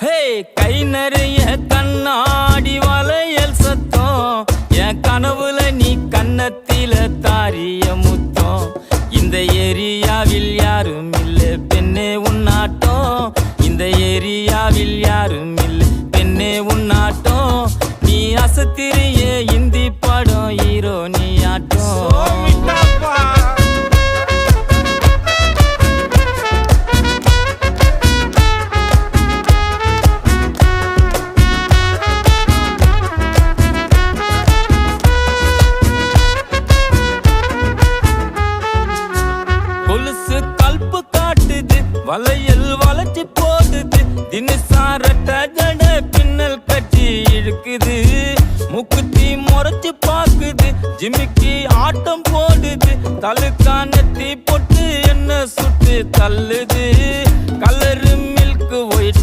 ஹே கை நிறைய கண்ணாடி வளையல் சத்தம் என் கனவுல நீ கன்னத்தில தாரிய முத்தம் இந்த ஏரியாவில் யாரும் இல்ல பெண்ணே உன்னாட்டம் இந்த ஏரியாவில் யாரும் இல்ல பெண்ணே உன்னாட்டம் நீ அசத்திரிய இந்தி படம் ஹீரோ நீ ஆட்டம் கொலுசு கல்பு காட்டுது வளையல் வளைச்சி போடுது தினசாரட்ட ஜட பின்னல் கட்டி இழுக்குது முக்குத்தி முறைச்சு பாக்குது ஜிமிக்கி ஆட்டம் போடுது தலுக்கானத்தி பொட்டு என்ன சுட்டு தள்ளுது கலரு